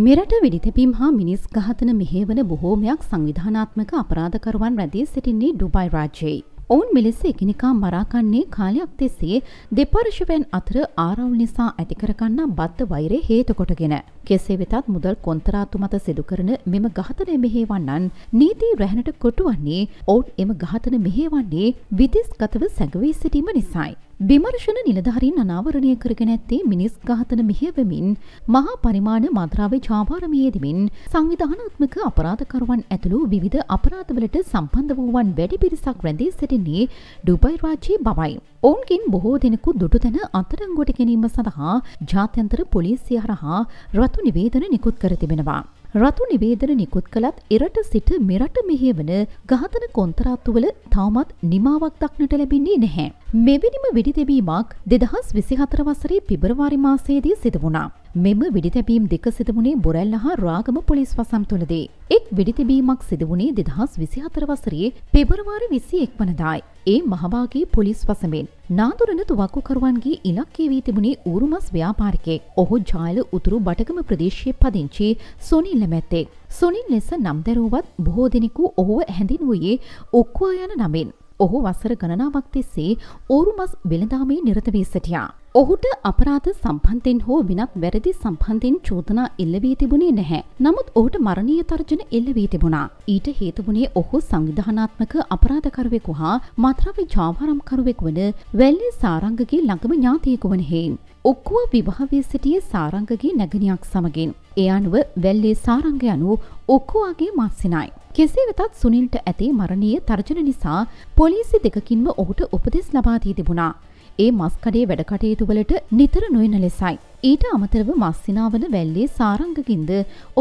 මෙරට වෙඩිතැබීම් හා මිනිස් ඝාතන මෙහෙයවන බොහෝමයක් සංවිධානාත්මක අපරාධකරුවන් රැඳී සිටින්නේ ඩුබයි රාජ්‍යයේ. ඔවුන් මෙලෙස එකිනෙකා මරාකන්නේ කාලයක් තිස්සේ දෙපාර්ශ්වයන් අතර ආරවුල් නිසා ඇති කරගන්නා බද්ධ වෛරය හේතු කොටගෙන. කෙසේ වෙතත් මුදල් කොන්තරාතු මත සිදු කරන මෙම ඝාතන මෙහෙයවන්නන් නීති රැහැනට කොටුවන්නේ ඔවුන් එම ඝාතන මෙහෙයවන්නේ විදේශගතව සැඟවී සිටීම නිසායි. විමර්ශන නිලධාරීන් අනාවරණය කරගෙන ඇත්තේ මිනිස් ඝාතන මෙහෙයවමින් මහා පරිමාණ මද්‍රව්‍ය ජාවාරමේදීමින් සංවිධානාත්මක අපරාධකරුවන් ඇතුළු විවිධ අපරාධවලට සම්බන්ධ වූවන් වැඩි පිරිසක් රැඳී සිටින්නේ ඩුබයි රාජ්‍යයේ බවයි. ඔවුන්ගෙන් බොහෝ දෙනෙකු දුටුතැන අත්අඩංගුවට ගැනීම සඳහා ජාත්‍යන්තර පොලිසිය හරහා රතු නිවේදන නිකුත් කර තිබෙනවා. රතු නිවේදන නිකුත් කළත් එරට සිට මෙරට මෙහෙයවන ඝාතන කොන්තරාත්තුවල තවමත් නිමාවක් දක්නට ලැබෙන්නේ නැහැ. මෙවැනිම වෙඩිතැබීමක් 2024 වසරේ පෙබරවාරි මාසයේදී සිදු වුණා. මෙම වෙඩිතැබීම් දෙක සිදු වුණේ බොරැල්ල හා රාගම පොලිස් වසම් තුළදී. එක් වෙඩිතැබීමක් සිදු වුණේ 2024 වසරේ පෙබරවාරි 21 වනදායි. ඒ මහභාගී පොලිස් වසමෙන් නාදුරන තුවක්කුකරුවන්ගේ ඉලක්කය වී තිබුණේ ඌරුමස් ව්‍යාපාරිකයෙක්. ඔහු ජායල උතුරු බටගම ප්‍රදේශයේ පදිංචි සොනිල් ලැමැත්තෙක්. සොනිල් ලෙස නම් දැරුවත් බොහෝ දෙනෙකු ඔහුව හැඳින්වුවේ ඔක්කුවා යන නමින්. ඔහු වසර ගණනාවක් තිස්සේ ඌරුමස් වෙළඳාමේ නිරත වී සිටියා. ඔහුට අපරාධ සම්බන්ධයෙන් හෝ වෙනත් වැරදි සම්බන්ධයෙන් චෝදනා එල්ල වී තිබුණේ නැහැ. නමුත් ඔහුට මරණීය තර්ජන එල්ල වී තිබුණා. ඊට හේතු වුණේ ඔහු සංවිධානාත්මක අපරාධකරුවෙකු හා මත්ද්‍රව්‍ය ජාවාරම්කරුවෙකු වන වැල්ලේ සාරංගගේ ළඟම ඥාතියෙකු වන හේයින්. ඔක්කුව විවාහ වී සිටියේ සාරංගගේ නැගණියක් සමගින්. ඒ අනුව වැල්ලේ සාරංග යනු ඔක්කුවාගේ මස්සිනයි. කෙසේ වෙතත් සුනිල්ට ඇති මරණීය තර්ජන නිසා පොලිසි දෙකකින්ම ඔහුට උපදෙස් ලබා දී තිබුණා. ඒ මස්කඩේ වැඩ කටයුතු වලට නිතර නොයන ලෙසයි. ඊට අමතරව මස්සිනාවන වැල්ලේ සාරංගකින්ද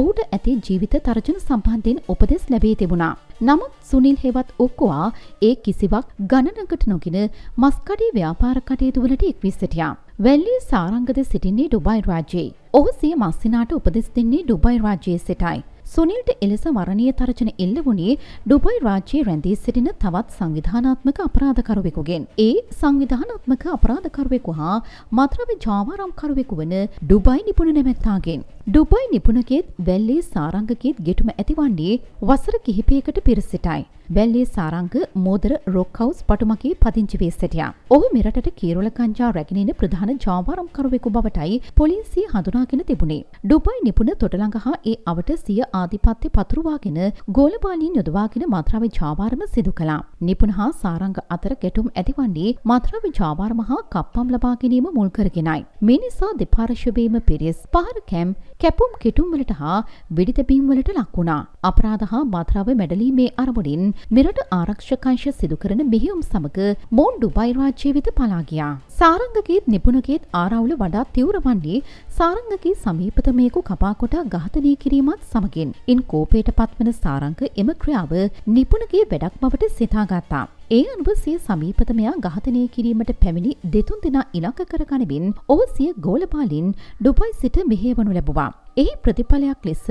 ඔහුට ඇති ජීවිත තර්ජන සම්බන්ධයෙන් උපදෙස් ලැබී තිබුණා. නමුත් සුනිල් හෙවත් ඔක්කුවා ඒ කිසිවක් ගණනකට නොගෙන මස්කඩේ ව්‍යාපාර කටයුතු වලට එක් වී සිටියා. වැල්ලේ සාරංගද සිටින්නේ ඩුබයි රාජ්‍යයේ. ඔහු සිය මස්සිනාට උපදෙස් දෙන්නේ ඩුබයි රාජ්‍යයේ සිටයි. සුනිල්ට එලෙස මරණීය තර්ජන එල්ල වුණේ ඩුබයි රාජ්‍යයේ රැඳී සිටින තවත් සංවිධානාත්මක අපරාධකරුවෙකුගෙන්. ඒ සංවිධානාත්මක අපරාධකරුවෙකු හා මත්ද්‍රව්‍ය ජාවාරම්කරුවෙකු වන ඩුබයි නිපුණ නැමැත්තාගෙන්. ඩුබයි නිපුණකෙත් වැල්ලේ සාරංගකෙත් ගෙටුම ඇතිවන්නේ වසර කිහිපයකට පෙර සිටයි. වැල්ලේ සාරංග මෝදර රොක් හවුස් පටුමගේ පදිංචි වී සිටියා. ඔහු මෙරටට කීරොල කංජා රැගෙන එන ප්‍රධාන ජාවාරම්කරුවෙකු බවටයි පොලිසිය හඳුනාගෙන තිබුණේ. ඩුබයි නිපුණ තොටළඟ හා ඒ අවට සිය ආධිපත්‍ය පතුරවාගෙන ගෝලබාලීන් යොදවාගෙන මත්ද්‍රව්‍ය ජාවාරම සිදු කළා. නිපුණ හා සාරංග අතර ගැටුම් ඇතිවන්නේ මත්ද්‍රව්‍ය ජාවාරම හා කප්පම් ලබා ගැනීම මුල් කරගෙනයි. මේ නිසා දෙපාර්ශ්වයේම පිරිස් පහර කැම් කැපුම් කෙටුම් වලට හා වෙඩිතැබීම් වලට ලක් වුණා. අපරාධ හා මත්ද්‍රව්‍ය මැඩලීමේ අරමුණින් මෙරට ආරක්ෂක අංශ සිදු කරන මෙහෙයුම් සමග මොවුන් ඩුබයි රාජ්‍යයේ වෙත පලා ගියා. සාරංගකේත් නිපුණකේත් ආරවුල වඩා තීව්‍ර වන්නේ සාරංගකේ සමීපතමයෙකු කපා කොටා ඝාතනය කිරීමත් සමගින්. ඉන් කෝපයට පත්වන සාරංග එම ක්‍රියාව නිපුණගේ වැඩක් බවට සිතාගත්තා. ඒ අනුව සිය සමීපතමයා ඝාතනය කිරීමට පැමිණි දෙතුන් දෙනා ඉලක්ක කරගනිමින් ඔහු සිය ගෝලබාලින් ඩුබයි සිට මෙහෙයවනු ලැබුවා. එහි ප්‍රතිඵලයක් ලෙස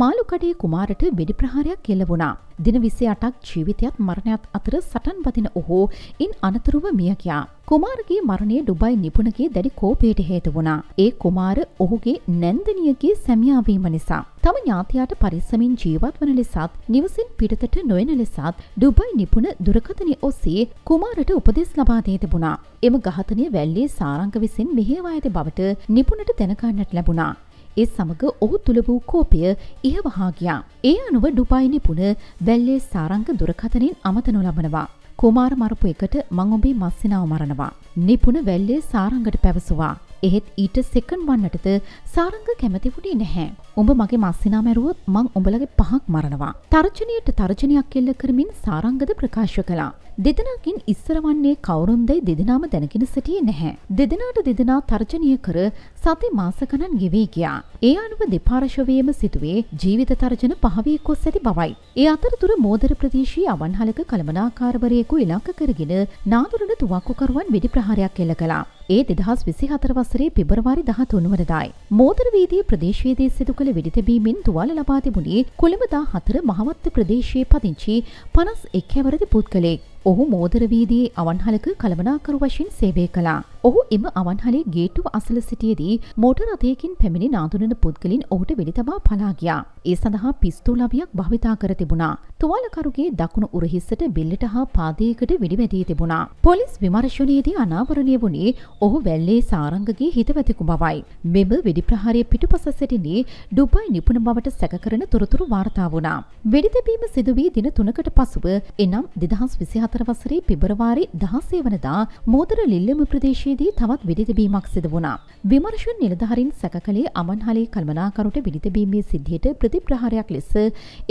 මාළුකඩේ කුමාරට වෙඩි ප්‍රහාරයක් එල්ල වුණා. දින 28ක් ජීවිතයත් මරණයත් අතර සටන් වදින ඔහු ඉන් අනතුරුව මිය ගියා. කුමාරගේ මරණය ඩුබයි නිපුණගේ දැඩි කෝපයට හේතු වුණා. ඒ කුමාර ඔහුගේ නැන්දනියගේ සැමියා වීම නිසා තම ඥාතියාට පරිස්සමින් ජීවත් වන ලෙසත් නිවසින් පිටතට නොයන ලෙසත් ඩුබයි නිපුණ දුරකථනය ඔස්සේ කුමාරට උපදෙස් ලබා දී තිබුණා. එම ඝාතනය වැල්ලේ සාරංග විසින් මෙහෙයවා ඇති බවට නිපුණට දැනගන්නට ලැබුණා. ඒ සමග ඔහු තුළ වූ කෝපය ඉහවහා ගියා. ඒ අනුව ඩුබයි නිපුණ වැල්ලේ සාරංග දුරකථනයෙන් අමතනු ලබනවා. කුමාර මරපු එකට මං ඔබේ මස්සිනාව මරනවා. නිපුණ වැල්ලේ සාරංගට පැවසුවා. එහෙත් ඊට සෙකන්ඩ් වන්නටද සාරංග කැමති වුණේ නැහැ. උඹ මගේ මස්සිනා මැරුවොත් මං උඹලගේ පහක් මරනවා. තර්ජනයට තර්ජනයක් එල්ල කරමින් සාරංගද ප්‍රකාශ කළා. දෙදෙනාකින් ඉස්සර වන්නේ කවුරුන්දයි දෙදෙනාම දැනගෙන සිටියේ නැහැ. දෙදෙනාට දෙදෙනා තර්ජනය කර සති මාස ගණන් ගෙවී ගියා. ඒ අනුව දෙපාර්ශ්වයේම සිටුවේ ජීවිත තර්ජන 5 වී ගොස් ඇති බවයි. ඒ අතරතුර මෝදර ප්‍රදේශීය අවන්හලක කළමනාකාරවරයෙකු ඉලක්ක කරගෙන නාදුරන තුවක්කුකරුවන් වෙඩි ප්‍රහාරයක් එල්ල කළා. ඒ 2024 වසරේ පෙබරවාරි 13 වනදායි. මෝදර වීදියේ ප්‍රදේශයේදී සිදු කළ වෙඩිතැබීමෙන් තුවාල ලබා තිබුණේ කොළඹ 14 මහවත්ත ප්‍රදේශයේ පදිංචි 51 හැවිරිදි පුද්ගලයෙක්. ඔහු මෝදර වීදියේ අවන්හලක කළමනාකරු වශයෙන් සේවය කළා. ඔහු එම අවන්හලේ ගේට්ටුව අසල සිටියේදී මෝටර රථයකින් පැමිණි නාඳුනන පුද්ගලින් ඔහුට වෙඩි තබා පලා ගියා. ඒ සඳහා පිස්තෝල අවියක් භාවිතා කර තිබුණා. තුවාලකරුගේ දකුණු උරහිස්සට බෙල්ලට හා පාදයකට වෙඩි වැදී තිබුණා. පොලිස් විමර්ශනයේදී අනාවරණය වුණේ ඔහු වැල්ලේ සාරංගගේ හිතවතෙකු බවයි. මෙම වෙඩි ප්‍රහාරය පිටුපස සිටින්නේ ඩුබායි නිපුණ බවට සැකකරන තොරතුරු වාර්තා වුණා. වෙඩි තැබීම සිදු වී දින 3කට පසුව එනම් 2024 වසරේ පෙබරවාරි 16 වනදා මෝදර ලිල්ලම ප්‍රදේශයේදී තවත් වෙඩි තැබීමක් සිදු වුණා. විමර්ශන නිලධාරීන් සැකකලේ අමන්හලේ කළමනාකරුට වෙඩි තැබීමේ සිද්ධියට ප්‍රතිප්‍රහාරයක් ලෙස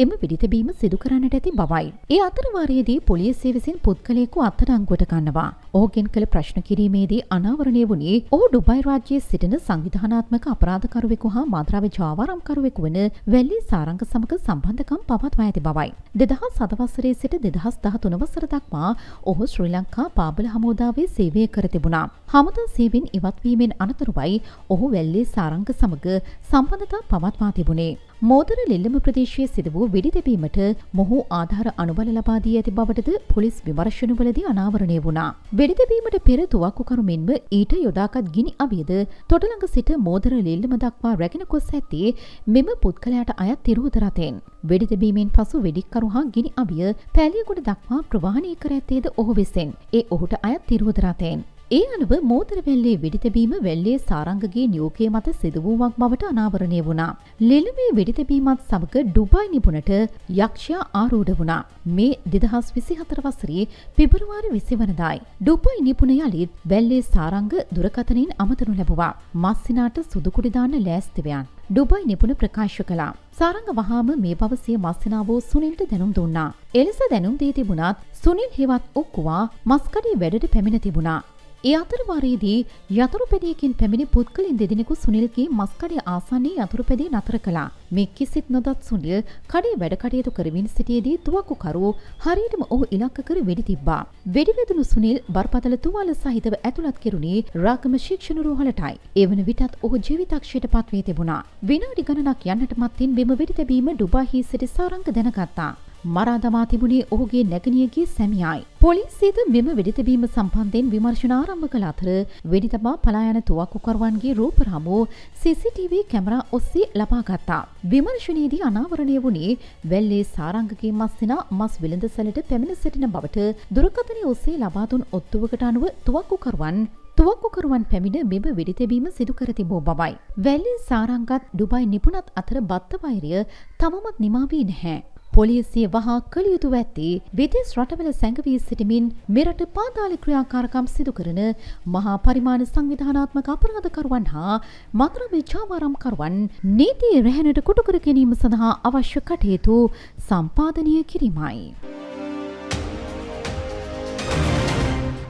එම වෙඩි තැබීම සිදු කරන්නට ඇති බවයි. ඒ අතර වාරයේදී පොලිසිය විසින් පුද්ගලයෙකු අත්අඩංගුවට ගන්නවා. ඔහුගෙන් කළ ප්‍රශ්න කිරීමේදී අනාවරණය වුණේ ඔහු ඩුබායි රාජ්‍යයේ සිටින සංවිධානාත්මක අපරාධකරුවෙකු හා මාත්‍රාවේ ජාවාරම්කරුවෙකු වන වැල්ලේ සාරංග සමග සම්බන්ධකම් පවත්වා ඇති බවයි. 2007 වසරේ සිට 2013 වසර දක්වා ඔහු ශ්‍රී ලංකා පාබල හමුදාවේ සේවය කර තිබුණා. හමුදා සේවයෙන් ඉවත් වීමෙන් අනතුරුවයි ඔහු වැල්ලේ සාරංග සමග සම්බන්ධතා පවත්වා තිබුණේ. මෝදර ලිල්ලම ප්‍රදේශයේ සිදු වූ වෙඩි තැබීමට මොහු ආධාර අනුබල ලබා දී ඇති බවටද පොලිස් විමර්ශනවලදී අනාවරණය වුණා. වෙඩි තැබීමට පෙර තුවක්කුකරු මෙන්ම ඊට යොදාගත් ගිනි අවියද තොටළඟ සිට මෝදර ලිල්ලම දක්වා රැගෙන ගොස් ඇත්තේ මෙම පුද්ගලයාට අයත් තිරෝධ රථයෙන්. වෙඩි තැබීමෙන් පසු වෙඩික්කරු හා ගිනි අවිය පැලියගොඩ දක්වා ප්‍රවාහනය කර ඇත්තේද ඔහු විසින්. ඒ ඔහුට අයත් තිරෝධ රථයෙන්. ඒ අනුව මෝදර වැල්ලේ වෙඩි තැබීම වැල්ලේ සාරංගගේ නියෝගය මත සිදු වූවක් බවට අනාවරණය වුණා. ලිල්ලමේ වෙඩි තැබීමත් සමග ඩුබායි නිපුණට යක්ෂයා ආරූඪ වුණා. මේ 2024 වසරේ පෙබරවාරි 20 වනදායි ඩුබායි නිපුණ යලිත් වැල්ලේ සාරංග දුරකථනයෙන් අමතනු ලැබුවා. මස්සිනාට සුදු කුඩි දාන්න ලෑස්තිවයන් ඩුබායි නිපුණ ප්‍රකාශ කළා. සාරංග වහාම මේ බව සිය මස්සිනාවෝ සුනිල්ට දැනුම් දුන්නා. එලෙස දැනුම් දී තිබුණත් සුනිල් හෙවත් ඔක්කුවා මස්කඩේ වැඩට පැමිණ තිබුණා. ඒ අතර වාරයේදී යතුරුපැදියකින් පැමිණි පුද්ගලයන් දෙදෙනෙකු සුනිල්ගේ මස්කඩේ ආසන්නයේ යතුරුපැදිය නතර කළා. මේ කිසිත් නොදත් සුනිල් කඩේ වැඩ කටයුතු කරමින් සිටියේදී තුවක්කුකරු හරියටම ඔහු ඉලක්ක කර වෙඩි තිබ්බා. වෙඩි වැදුණු සුනිල් බරපතල තුවාල සහිතව ඇතුළත් කෙරුණේ රාගම ශික්ෂණ රෝහලටයි. ඒ වන විටත් ඔහු ජීවිතක්ෂයට පත්වී තිබුණා. විනාඩි ගණනක් යන්නට මත්තෙන් මෙම වෙඩි තැබීම ඩුබායිහි සිටි සාරංග දැනගත්තා. මරා දමා තිබුණේ ඔහුගේ නැගණියගේ සැමියායි. පොලිසියද මෙම වෙඩි තැබීම සම්බන්ධයෙන් විමර්ශන ආරම්භ කළ අතර වෙඩි තබා පලා යන තුවක්කුකරුවන්ගේ රූප රාමුව CCTV කැමරා ඔස්සේ ලබා ගත්තා. විමර්ශනයේදී අනාවරණය වුණේ වැල්ලේ සාරංගගේ මස්සිනා මස් විලඳසලට පැමිණ සිටින බවට දුරකථනය ඔස්සේ ලබා දුන් ඔත්තුවකට අනුව තුවක්කුකරුවන් පැමිණ මෙම වෙඩි තැබීම සිදු කර තිබූ බවයි. වැල්ලේ සාරංගත් ඩුබායි නිපුණත් අතර බත්ත වෛරය තවමත් නිමා වී නැහැ. පොලිසිය වහා කළ යුතු ඇත්තේ විදේශ රටවල සැඟවී සිටමින් මෙරට පාතාල ක්‍රියාකාරකම් සිදු කරන මහා පරිමාණ සංවිධානාත්මක අපරාධකරුවන් හා මත්ද්‍රව්‍ය ජාවාරම්කරුවන් නීතිය රැහැනට කොටු කර ගැනීම සඳහා අවශ්‍ය කටයුතු සම්පාදනය කිරීමයි.